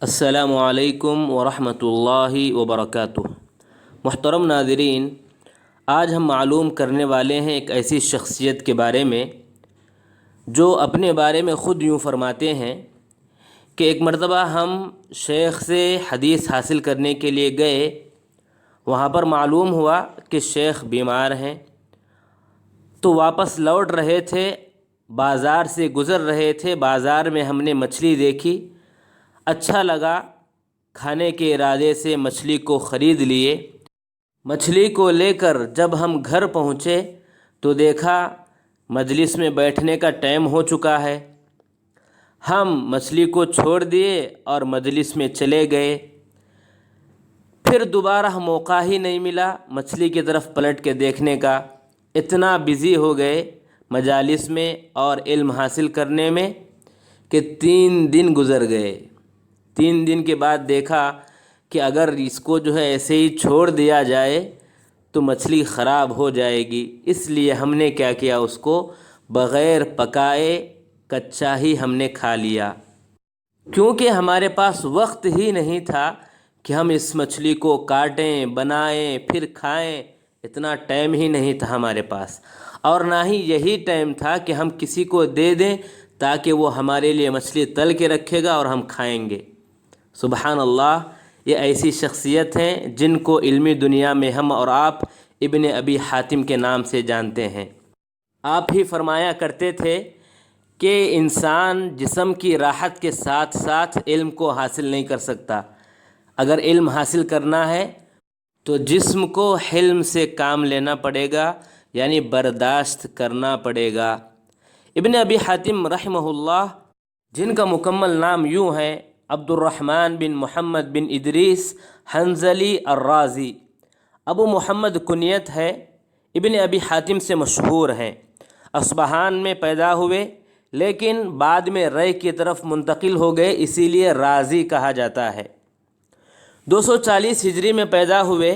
السلام علیکم ورحمۃ اللہ وبرکاتہ۔ محترم ناظرین، آج ہم معلوم کرنے والے ہیں ایک ایسی شخصیت کے بارے میں جو اپنے بارے میں خود یوں فرماتے ہیں کہ ایک مرتبہ ہم شیخ سے حدیث حاصل کرنے کے لیے گئے۔ وہاں پر معلوم ہوا کہ شیخ بیمار ہیں، تو واپس لوٹ رہے تھے، بازار سے گزر رہے تھے، بازار میں ہم نے مچھلی دیکھی، اچھا لگا، کھانے کے ارادے سے مچھلی کو خرید لیے۔ مچھلی کو لے کر جب ہم گھر پہنچے تو دیکھا مجلس میں بیٹھنے کا ٹائم ہو چکا ہے۔ ہم مچھلی کو چھوڑ دیے اور مجلس میں چلے گئے۔ پھر دوبارہ موقع ہی نہیں ملا مچھلی کی طرف پلٹ کے دیکھنے کا، اتنا بزی ہو گئے مجالس میں اور علم حاصل کرنے میں کہ 3 دن گزر گئے۔ 3 دن کے بعد دیکھا کہ اگر اس کو ایسے ہی چھوڑ دیا جائے تو مچھلی خراب ہو جائے گی، اس لیے ہم نے کیا کیا، اس کو بغیر پکائے کچا ہی ہم نے کھا لیا، کیونکہ ہمارے پاس وقت ہی نہیں تھا کہ ہم اس مچھلی کو کاٹیں، بنائیں، پھر کھائیں۔ اتنا ٹائم ہی نہیں تھا ہمارے پاس، اور نہ ہی یہی ٹائم تھا کہ ہم کسی کو دے دیں تاکہ وہ ہمارے لیے مچھلی تل کے رکھے گا اور ہم کھائیں گے۔ سبحان اللہ، یہ ایسی شخصیت ہیں جن کو علمی دنیا میں ہم اور آپ ابن ابی حاتم کے نام سے جانتے ہیں۔ آپ ہی فرمایا کرتے تھے کہ انسان جسم کی راحت کے ساتھ ساتھ علم کو حاصل نہیں کر سکتا۔ اگر علم حاصل کرنا ہے تو جسم کو حلم سے کام لینا پڑے گا، یعنی برداشت کرنا پڑے گا۔ ابن ابی حاتم رحمہ اللہ، جن کا مکمل نام یوں ہے عبد الرحمن بن محمد بن ادریس حنظلی الرازی، ابو محمد کنیت ہے، ابن ابی حاتم سے مشہور ہیں۔ اصبہان میں پیدا ہوئے لیکن بعد میں رے کی طرف منتقل ہو گئے، اسی لیے رازی کہا جاتا ہے۔ 240 ہجری میں پیدا ہوئے۔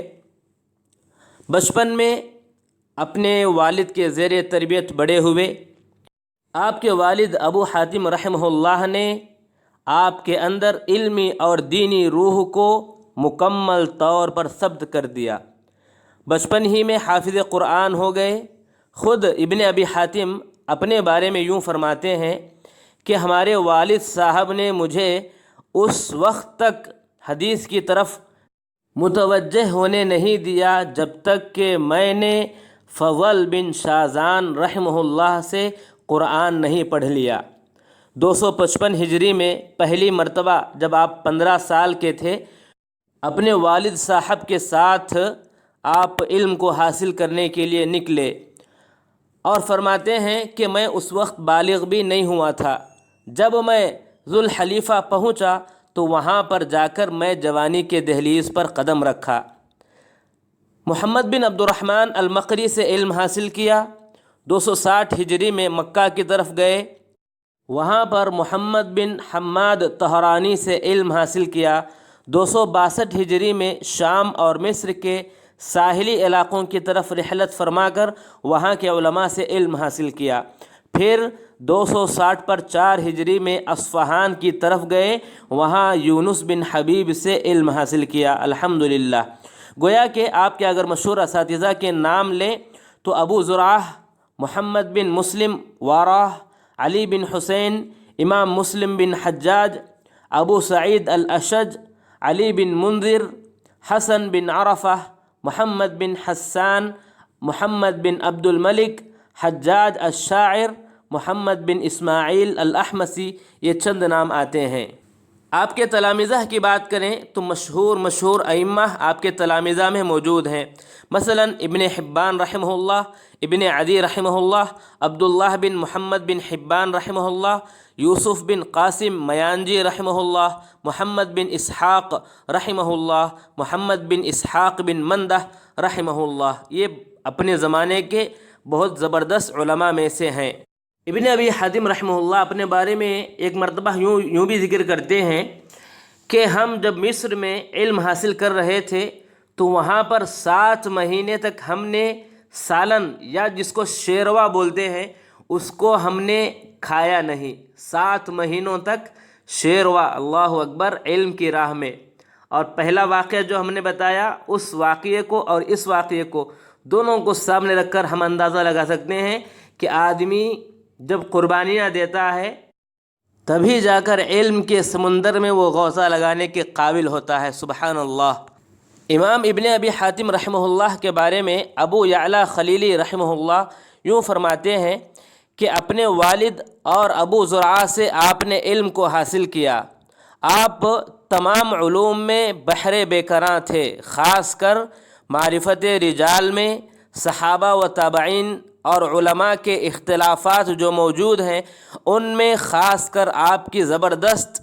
بچپن میں اپنے والد کے زیر تربیت بڑے ہوئے۔ آپ کے والد ابو حاتم رحمہ اللہ نے آپ کے اندر علمی اور دینی روح کو مکمل طور پر ثبت کر دیا۔ بچپن ہی میں حافظ قرآن ہو گئے۔ خود ابن ابی حاتم اپنے بارے میں یوں فرماتے ہیں کہ ہمارے والد صاحب نے مجھے اس وقت تک حدیث کی طرف متوجہ ہونے نہیں دیا جب تک کہ میں نے فضل بن شازان رحمہ اللہ سے قرآن نہیں پڑھ لیا۔ 255 ہجری میں پہلی مرتبہ جب آپ 15 سال کے تھے، اپنے والد صاحب کے ساتھ آپ علم کو حاصل کرنے کے لیے نکلے، اور فرماتے ہیں کہ میں اس وقت بالغ بھی نہیں ہوا تھا۔ جب میں ذوالحلیفہ پہنچا تو وہاں پر جا کر میں جوانی کے دہلیز پر قدم رکھا۔ محمد بن عبد الرحمن المقری سے علم حاصل کیا۔ 260 ہجری میں مکہ کی طرف گئے، وہاں پر محمد بن حماد طہرانی سے علم حاصل کیا۔ 262 ہجری میں شام اور مصر کے ساحلی علاقوں کی طرف رحلت فرما کر وہاں کے علماء سے علم حاصل کیا۔ پھر 260 پر 4 ہجری میں اصفہان کی طرف گئے، وہاں یونس بن حبیب سے علم حاصل کیا۔ الحمدللہ، گویا کہ آپ کے اگر مشہور اساتذہ کے نام لیں تو ابو زرعہ، محمد بن مسلم واراہ، علی بن حسین، امام مسلم بن حجاج، ابو سعید الاشج، علی بن منذر، حسن بن عرفہ، محمد بن حسان، محمد بن عبد الملک، حجاج الشاعر، محمد بن اسماعیل الاحمسی، یہ چند نام آتے ہیں۔ آپ کے تلامذہ کی بات کریں تو مشہور ائمہ آپ کے تلامذہ میں موجود ہیں، مثلا ابن حبان رحمہ اللہ، ابن عدی رحمہ اللہ، عبداللہ بن محمد بن حبان رحمہ اللہ، یوسف بن قاسم میانجی رحمہ اللہ، محمد بن اسحاق رحمہ اللہ، محمد بن اسحاق بن مندہ رحمہ اللہ، یہ اپنے زمانے کے بہت زبردست علماء میں سے ہیں۔ ابن ابی حاتم رحمہ اللہ اپنے بارے میں ایک مرتبہ یوں بھی ذکر کرتے ہیں کہ ہم جب مصر میں علم حاصل کر رہے تھے تو وہاں پر 7 مہینے تک ہم نے سالن، یا جس کو شیروا بولتے ہیں، اس کو ہم نے کھایا نہیں۔ 7 مہینوں تک شیر ہوا، اللہ اکبر، علم کی راہ میں۔ اور پہلا واقعہ جو ہم نے بتایا، اس واقعے کو اور اس واقعے کو دونوں کو سامنے رکھ کر ہم اندازہ لگا سکتے ہیں کہ آدمی جب قربانیاں دیتا ہے تبھی جا کر علم کے سمندر میں وہ غوصہ لگانے کے قابل ہوتا ہے۔ سبحان اللہ۔ امام ابن ابی حاتم رحمہ اللہ کے بارے میں ابو یعلا خلیلی رحمہ اللہ یوں فرماتے ہیں کہ اپنے والد اور ابو زرعہ سے آپ نے علم کو حاصل کیا۔ آپ تمام علوم میں بحر بے کراں تھے، خاص کر معرفت رجال میں صحابہ و تابعین اور علماء کے اختلافات جو موجود ہیں ان میں خاص کر آپ کی زبردست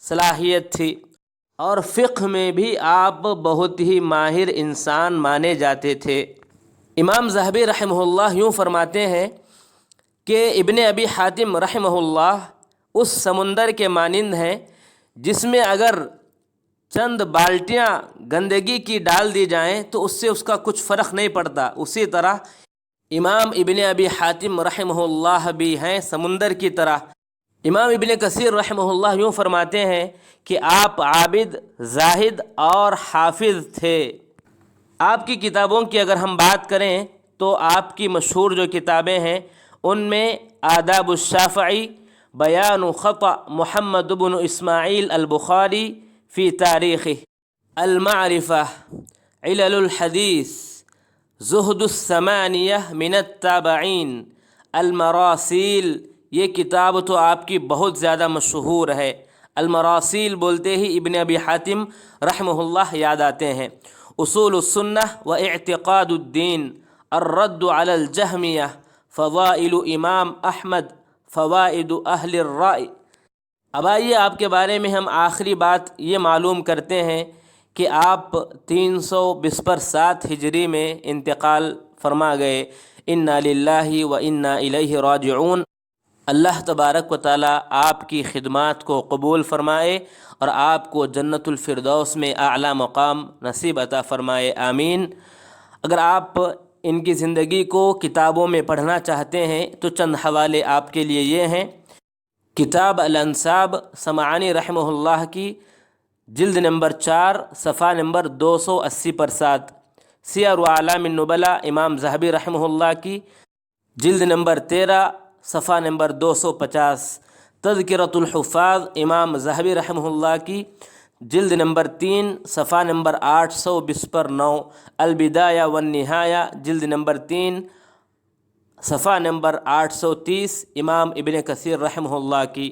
صلاحیت تھی، اور فقہ میں بھی آپ بہت ہی ماہر انسان مانے جاتے تھے۔ امام ذہبی رحمہ اللہ یوں فرماتے ہیں کہ ابن ابی حاتم رحمہ اللہ اس سمندر کے مانند ہیں جس میں اگر چند بالٹیاں گندگی کی ڈال دی جائیں تو اس سے اس کا کچھ فرق نہیں پڑتا۔ اسی طرح امام ابن ابی حاتم رحمہ اللہ بھی ہیں سمندر کی طرح۔ امام ابن کثیر رحمہ اللہ یوں فرماتے ہیں کہ آپ عابد، زاہد اور حافظ تھے۔ آپ کی کتابوں کی اگر ہم بات کریں تو آپ کی مشہور جو کتابیں ہیں ان میں آداب الشافعی، بیان خطأ محمد بن اسماعیل البخاری فی تاریخہ، المعرفہ، علل الحدیث، زہد الثمانیہ من التابعین، المراسیل، یہ کتاب تو آپ کی بہت زیادہ مشہور ہے۔ المراسیل بولتے ہی ابن ابی حاتم رحمہ اللہ یاد آتے ہیں۔ اصول السنہ و اعتقاد الدین، الرد علی الجہمیہ، فضائل امام احمد، فوائد اہل الرائے۔ اب آئیے آپ کے بارے میں ہم آخری بات یہ معلوم کرتے ہیں کہ آپ 327 ہجری میں انتقال فرما گئے۔ انا للہ و انا الیہ راجعون۔ اللہ تبارک و تعالیٰ آپ کی خدمات کو قبول فرمائے اور آپ کو جنت الفردوس میں اعلیٰ مقام نصیب عطا فرمائے، آمین۔ اگر آپ ان کی زندگی کو کتابوں میں پڑھنا چاہتے ہیں تو چند حوالے آپ کے لیے یہ ہیں۔ کتاب الانساب سمعانی رحمہ اللہ کی، جلد نمبر 4 صفحہ نمبر 280 پر 7۔ سیر اعلام النبلاء امام ذہبی رحمہ اللہ کی، جلد نمبر 13 صفحہ نمبر 250۔ تذکرۃ الحفاظ امام ذہبی رحمہ اللہ کی، جلد نمبر 3 صفحہ نمبر 820 پر 9۔ البدایہ والنہایہ، جلد نمبر 3 صفحہ نمبر 830 امام ابن کثیر رحمہ اللہ کی۔